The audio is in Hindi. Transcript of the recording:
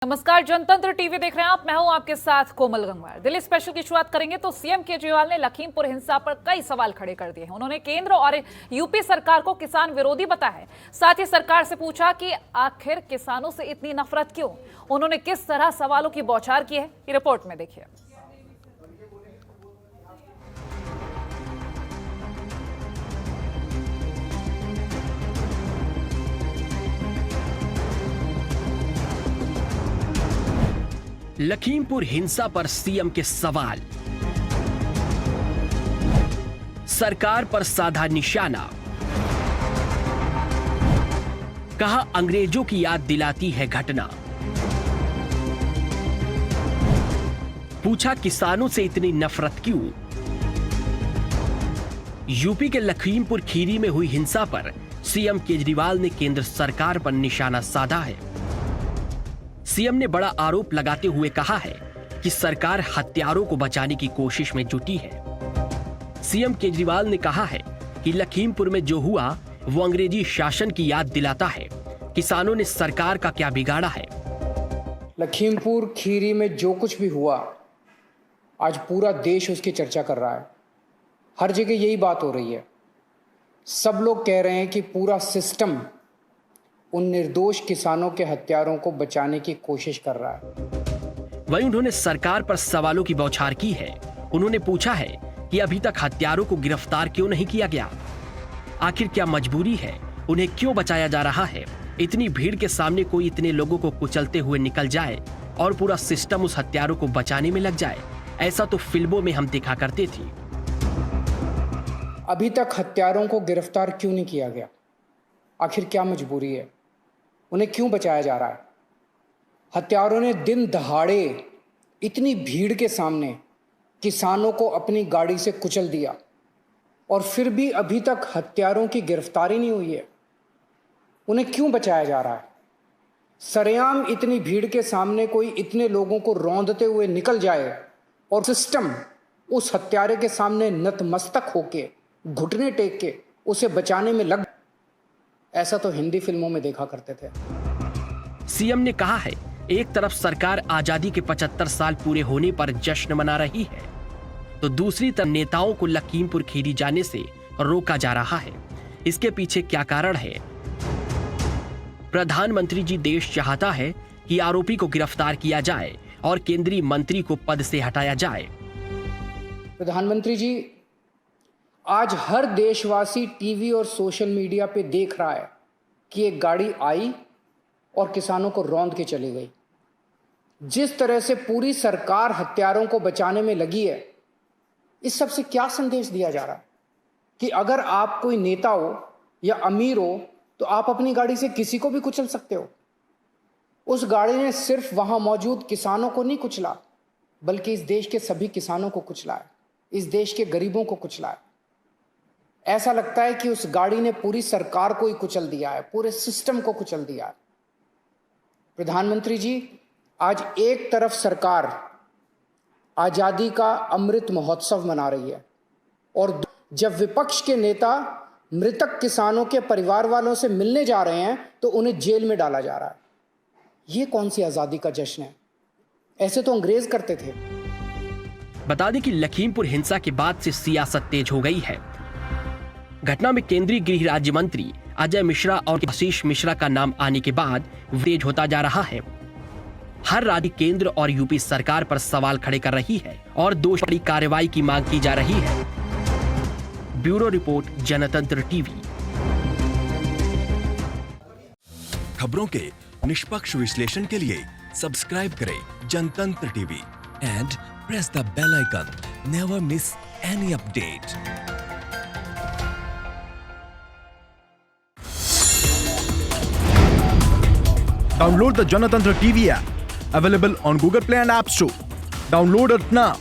नमस्कार, जनतंत्र टीवी देख रहे हैं आप। मैं हूं आपके साथ कोमल गंगवार। दिल्ली स्पेशल की शुरुआत करेंगे तो सीएम केजरीवाल ने लखीमपुर हिंसा पर कई सवाल खड़े कर दिए हैं। उन्होंने केंद्र और यूपी सरकार को किसान विरोधी बताया है। साथ ही सरकार से पूछा कि आखिर किसानों से इतनी नफरत क्यों। उन्होंने किस तरह सवालों की बौछार की है, ये रिपोर्ट में देखिए। लखीमपुर हिंसा पर सीएम के सवाल, सरकार पर साधा निशाना, कहा अंग्रेजों की याद दिलाती है घटना, पूछा किसानों से इतनी नफरत क्यों। यूपी के लखीमपुर खीरी में हुई हिंसा पर सीएम केजरीवाल ने केंद्र सरकार पर निशाना साधा है। सीएम ने बड़ा आरोप लगाते हुए कहा है कि सरकार हत्यारों को बचाने की कोशिश में जुटी है। सीएम केजरीवाल ने कहा है कि लखीमपुर में जो हुआ वो अंग्रेजी शासन की याद दिलाता है। किसानों ने सरकार का क्या बिगाड़ा है। लखीमपुर खीरी में जो कुछ भी हुआ, आज पूरा देश उसकी चर्चा कर रहा है। हर जगह यही बात हो रही है। सब लोग कह रहे हैं कि पूरा सिस्टम उन निर्दोष किसानों के हत्यारों को बचाने की कोशिश कर रहा है। वहीं उन्होंने सरकार पर सवालों की बौछार की है। उन्होंने पूछा है कि अभी तक हत्यारों को गिरफ्तार क्यों नहीं किया गया। आखिर क्या मजबूरी है, उन्हें क्यों बचाया जा रहा है। इतनी भीड़ के सामने कोई इतने लोगों को कुचलते हुए निकल जाए और पूरा सिस्टम उस हत्यारों को बचाने में लग जाए, ऐसा तो फिल्मों में हम देखा करते थे। अभी तक हत्यारों को गिरफ्तार क्यों नहीं किया गया? आखिर क्या मजबूरी है? उन्हें क्यों बचाया जा रहा है? हत्यारों ने दिन दहाड़े इतनी भीड़ के सामने किसानों को अपनी गाड़ी से कुचल दिया और फिर भी अभी तक हत्यारों की गिरफ्तारी नहीं हुई है। उन्हें क्यों बचाया जा रहा है? सरेआम इतनी भीड़ के सामने कोई इतने लोगों को रौंदते हुए निकल जाए और सिस्टम उस हत्यारे के सामने नतमस्तक होके घुटने टेक के उसे बचाने में लग, ऐसा तो हिंदी फिल्मों में देखा करते थे। सीएम ने कहा है, एक तरफ सरकार आजादी के 75 साल पूरे होने पर जश्न मना रही है, तो दूसरी तरफ नेताओं को लखीमपुर खीरी जाने से रोका जा रहा है। इसके पीछे क्या कारण है? प्रधानमंत्री जी देश चाहता है कि आरोपी को गिरफ्तार किया जाए और केंद्रीय मंत्री को पद से हटाया जाए। प्रधानमंत्री जी, आज हर देशवासी टीवी और सोशल मीडिया पे देख रहा है कि एक गाड़ी आई और किसानों को रौंद के चली गई। जिस तरह से पूरी सरकार हत्यारों को बचाने में लगी है, इस सब से क्या संदेश दिया जा रहा है कि अगर आप कोई नेता हो या अमीर हो तो आप अपनी गाड़ी से किसी को भी कुचल सकते हो। उस गाड़ी ने सिर्फ वहां मौजूद किसानों को नहीं कुचला, बल्कि इस देश के सभी किसानों को कुचला है, इस देश के गरीबों को कुचला है। ऐसा लगता है कि उस गाड़ी ने पूरी सरकार को ही कुचल दिया है, पूरे सिस्टम को कुचल दिया है। प्रधानमंत्री जी, आज एक तरफ सरकार आजादी का अमृत महोत्सव मना रही है और जब विपक्ष के नेता मृतक किसानों के परिवार वालों से मिलने जा रहे हैं तो उन्हें जेल में डाला जा रहा है। यह कौन सी आजादी का जश्न है? ऐसे तो अंग्रेज करते थे। बता दें कि लखीमपुर हिंसा के बाद से सियासत तेज हो गई है। घटना में केंद्रीय गृह राज्य मंत्री अजय मिश्रा और आशीष मिश्रा का नाम आने के बाद तेज होता जा रहा है। हर राज्य केंद्र और यूपी सरकार पर सवाल खड़े कर रही है और दोषी कार्रवाई की मांग की जा रही है। Bureau report, Janatantra TV. खबरों के निष्पक्ष विश्लेषण के लिए सब्सक्राइब करें Janatantra TV and press the bell icon. Never miss any update. Download the Janatantra TV app, available on Google Play and App Store. Download it now.